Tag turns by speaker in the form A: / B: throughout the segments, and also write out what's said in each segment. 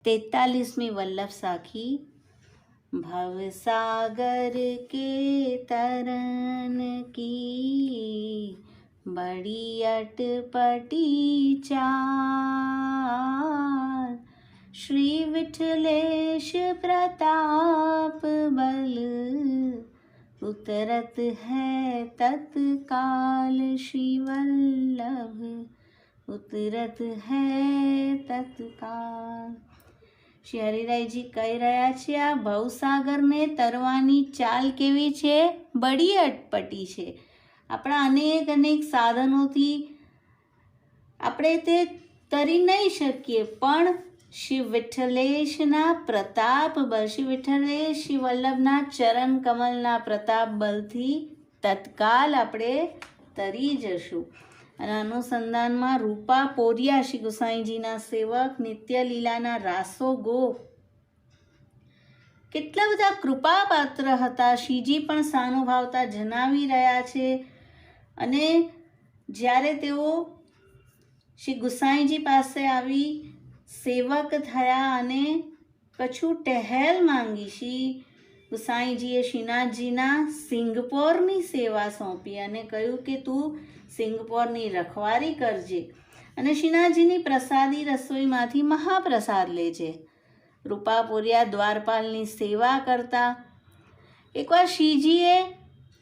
A: 43મી वल्लभ साखी। भव सागर के तरन की बड़ी अटपटी चाल, श्री विठलेश प्रताप बल उतरत है तत्काल, श्री वल्लभ उतरत है तत्काल। શ્રી હરિરાયજી કહી રહ્યા છે આ ભવસાગરને તરવાની ચાલ કેવી છે? બડી અટપટી છે। આપણા અનેક સાધનોથી આપણે તે તરી નહીં શકીએ, પણ શ્રી વિઠ્ઠલેશના પ્રતાપ બળ, શ્રી વિઠ્ઠલેશ શ્રી વલ્લભના ચરણ કમલના પ્રતાપ બલથી તત્કાલ આપણે તરી જશું। અને અનુસંધાનમાં રૂપા પોરિયા શ્રી ગુસાઈજીના સેવક નિત્ય લીલાના રાસો ગોપ કેટલા બધા કૃપાપાત્ર હતા, શ્રીજી પણ સાનુભાવતા જણાવી રહ્યા છે। અને જ્યારે તેઓ શ્રી ગુસાઈજી પાસે આવી સેવક થયા અને કછું ટહેલ માંગી, શ્રી ગુસાઈજીએ શ્રીનાથજીના સિંગપોરની સેવા સોંપી અને કહ્યું કે તું સિંગપોરની રખવારી કરજે અને શ્રીનાથજીની પ્રસાદી રસોઈમાંથી મહાપ્રસાદ લેજે। રૂપાપુરિયા દ્વારપાલની સેવા કરતા એકવાર શ્રીજીએ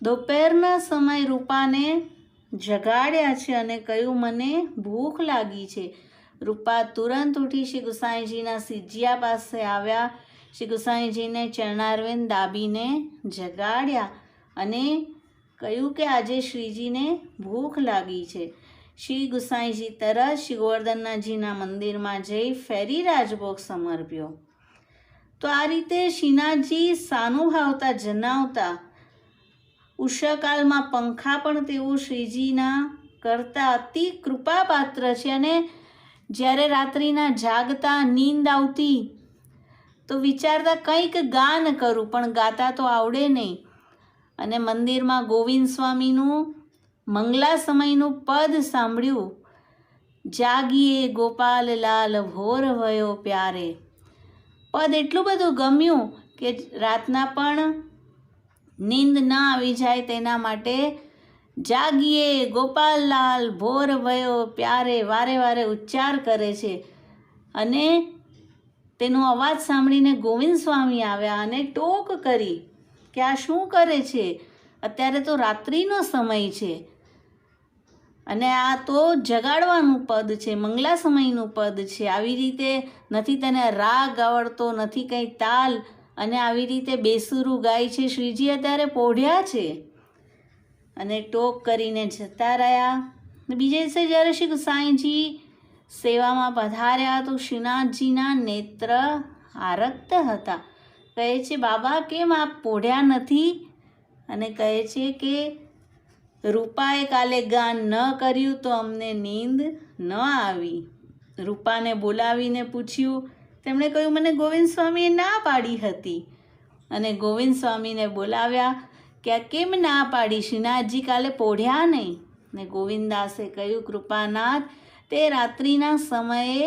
A: દોપહેરના સમય રૂપાને જગાડ્યા છે અને કહ્યું મને ભૂખ લાગી છે। રૂપા તુરંત ઉઠી શ્રી ગુસાઈજીના સિજિયા પાસે આવ્યા, શ્રી ગુસાઈજીને ચરણારવિંદ દાબીને જગાડ્યા અને કહ્યું કે આજે શ્રીજીને ભૂખ લાગી છે। શ્રી ગુસાઈજી તરત શ્રી ગોવર્ધનજીના મંદિરમાં જઈ ફેરી રાજભોગ સમર્પ્યો। તો આ રીતે શ્રીનાથજી સાનુભાવતા જણાવતા ઉષાકાળમાં પંખા પણ તેઓ શ્રીજીના કરતા અતિ કૃપાપાત્ર છે। અને જ્યારે રાત્રિના જાગતા નીંદ આવતી તો વિચારતા કંઈક ગાન કરું, પણ ગાતા તો આવડે નહીં। અને મંદિરમાં ગોવિંદ સ્વામીનું મંગલા સમયનું પદ સાંભળ્યું, જાગીએ ગોપાલ લાલ ભોર વયો પ્યારે। પદ એટલું બધું ગમ્યું કે રાતના પણ નીંદ ન આવી જાય તેના માટે જાગીએ ગોપાલ લાલ ભોર વયો પ્યારે વારે વારે ઉચ્ચાર કરે છે। અને તેનો અવાજ સાંભળીને ગોવિંદ સ્વામી આવ્યા અને ટોક કરી કે આ શું કરે છે? અત્યારે તો રાત્રિનો સમય છે અને આ તો જગાડવાનું પદ છે, મંગલા સમયનું પદ છે। આવી રીતે નથી તેને રાગ આવડતો, નથી કંઈ તાલ, અને આવી રીતે બેસુરું ગાય છે। શ્રીજી અત્યારે પોઢ્યા છે અને ટોક કરીને જતા રહ્યા। બીજે દિવસે જ્યારે શ્રી ગુસાઈજી સેવામાં પધાર્યા તો શ્રીનાથજીના નેત્ર આરક્ત હતા। કહે છે બાબા કેમ આપ પોઢ્યા નથી? અને કહે છે કે રૂપાએ કાલે ગાન ન કર્યું તો અમને નીંદ ન આવી। રૂપાને બોલાવીને પૂછ્યું, તેમણે કહ્યું મને ગોવિંદ સ્વામીએ ના પાડી હતી। અને ગોવિંદ સ્વામીને બોલાવ્યા કે આ કેમ ના પાડી? શ્રીનાથજી કાલે પોઢ્યા નહીં? ને ગોવિંદાસે કહ્યું કૃપાનાથ તે રાત્રિના સમયે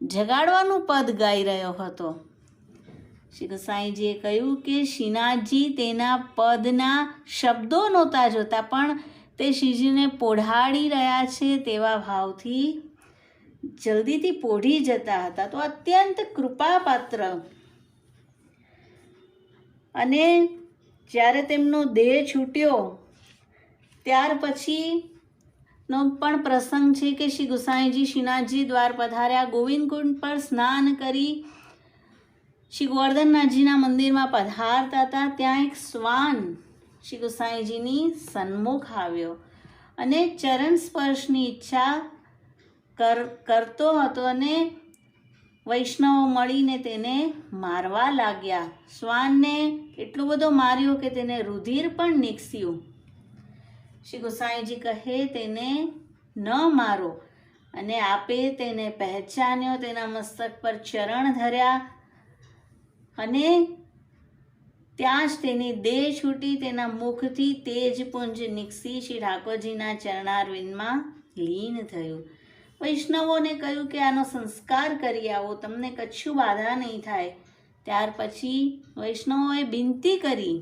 A: જગાડવાનું પદ ગાઈ રહ્યો હતો। શ્રી ગુસાઈજીએ કહ્યું કે શ્રીનાથજી તેના પદના શબ્દો નહોતા જોતા, પણ તે શ્રીજીને પોઢાડી રહ્યા છે તેવા ભાવથી જલ્દીથી પોઢી જતા હતા। તો અત્યંત કૃપાપાત્ર। અને જ્યારે તેમનો દેહ છૂટ્યો ત્યાર પછીનો પણ પ્રસંગ છે કે શ્રી ગુસાઈજી શ્રીનાથજી દ્વાર પધાર્યા, ગોવિંદ કુંડ પર સ્નાન કરી શ્રી ગોવર્ધનજીના મંદિરમાં પધારતા હતા। ત્યાં એક શ્વાન શ્રી ગુસાઈજીની સન્મુખ આવ્યો અને ચરણ સ્પર્શની ઈચ્છા કરતો હતો અને વૈષ્ણવો મળીને તેને મારવા લાગ્યા। શ્વાનને એટલો બધો માર્યો કે તેને રુધિર પણ નીકળ્યું। શ્રી ગુસાઈજી કહે તેને ન મારો, અને આપે તેને પહેચાન્યો, તેના મસ્તક પર ચરણ ધર્યા અને ત્યાં જ તેની દેહ છૂટી, તેના મુખથી તેજપુંજ નીકળી શ્રી ઠાકોરજીના ચરણારવિંદમાં લીન થયું। વૈષ્ણવોને કહ્યું કે આનો સંસ્કાર કરી આવો, તમને કચ્છું બાધા નહીં થાય. ત્યાર પછી વૈષ્ણવોએ વિનંતી કરી,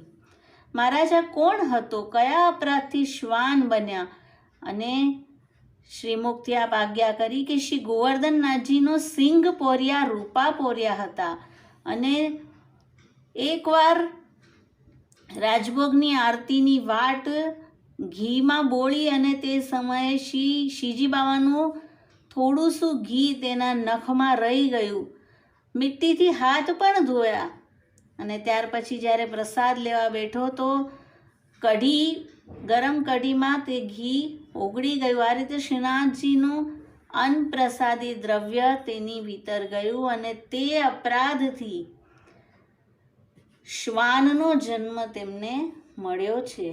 A: મહારાજ આ કોણ હતો, કયા અપરાધથી શ્વાન બન્યા? અને શ્રીમુખથી આપ આજ્ઞા કરી કે શ્રી ગોવર્ધનનાથજીનો સિંગ પોર્યા, રૂપા પોર્યા હતા. અને એકવાર રાજભોગની આરતીની વાટ ઘીમાં બોળી અને તે સમયે શ્રીજી બાવાનું થોડું શું ઘી તેના નખમાં રહી ગયું. મિટ્ટીથી હાથ પણ ધોયા. અને ત્યાર પછી જ્યારે પ્રસાદ લેવા બેઠો તો ગરમ કઢીમાં તે ઘી ઓગળી ગયું. આ રીતે શ્રીનાથજીનું અન્નપ્રસાદી દ્રવ્ય તેની ભીતર ગયું અને તે અપરાધથી શ્વાનનો જન્મ તેમને મળ્યો છે.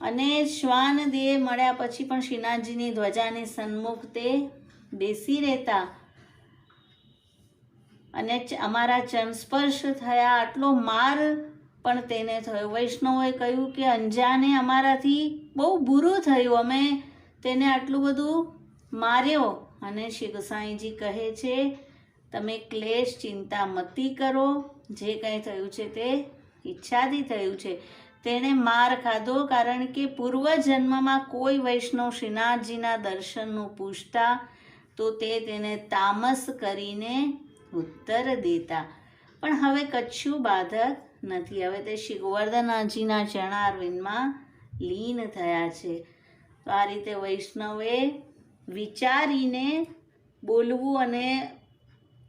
A: અને શ્વાન દેહ મળ્યા પછી પણ શ્રીનાથજીની ધ્વજાની સન્મુખ તે બેસી રહેતા અને અમારા ચરણસ્પર્શ થયા, આટલો માર પણ તેને થયો. વૈષ્ણવોએ કહ્યું કે અંજાને અમારાથી બહુ બુરું થયું, અમે તેને આટલું બધું માર્યો. અને શ્રી ગોસાઈજી કહે છે, તમે ક્લેશ ચિંતા મતી કરો, જે કંઈ થયું છે તે ઈચ્છાથી થયું છે. તેણે માર ખાધો કારણ કે પૂર્વજન્મમાં કોઈ વૈષ્ણવ શ્રીનાથજીના દર્શનનું પૂછતા તો તે તેને તામસ કરીને ઉત્તર દેતા. પણ હવે કચ્છું બાધક નથી, હવે તે શ્રી ગોવર્ધનનાથજીના ચરણારવિંદમાં લીન થયા છે. તો આ રીતે વૈષ્ણવે વિચારીને બોલવું અને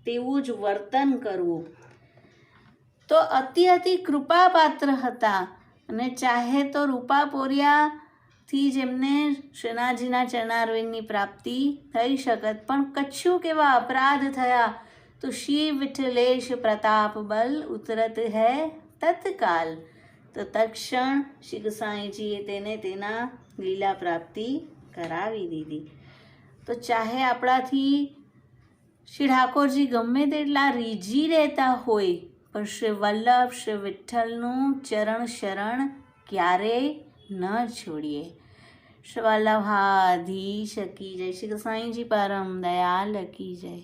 A: તેવું જ વર્તન કરવું. તો અતિ કૃપાપાત્ર હતા અને ચાહે તો રૂપા પોર્યાથી જ એમને શ્રીનાથજીના ચરણારવિંદની પ્રાપ્તિ થઈ શકત, પણ કચ્છું કેવા અપરાધ થયા. તો શ્રી વિઠ્ઠલેશ પ્રતાપ બલ ઉતરત હૈ તત્કાલ. તો તત્ક્ષણ શ્રી ગોસાઈજીએ તેને તેના લીલા પ્રાપ્તિ કરાવી દીધી. તો ચાહે આપણાથી શ્રી ઠાકોરજી ગમે તેટલા રીઝી રહેતા હોય, પણ શ્રી વલ્લભ શ્રી વિઠ્ઠલનું ચરણ શરણ ક્યારેય ન છોડીએ. શ્રી વલ્લભાધીશ કી જય. શ્રી ગોસાઈજી પરમ દયાલ કી જય.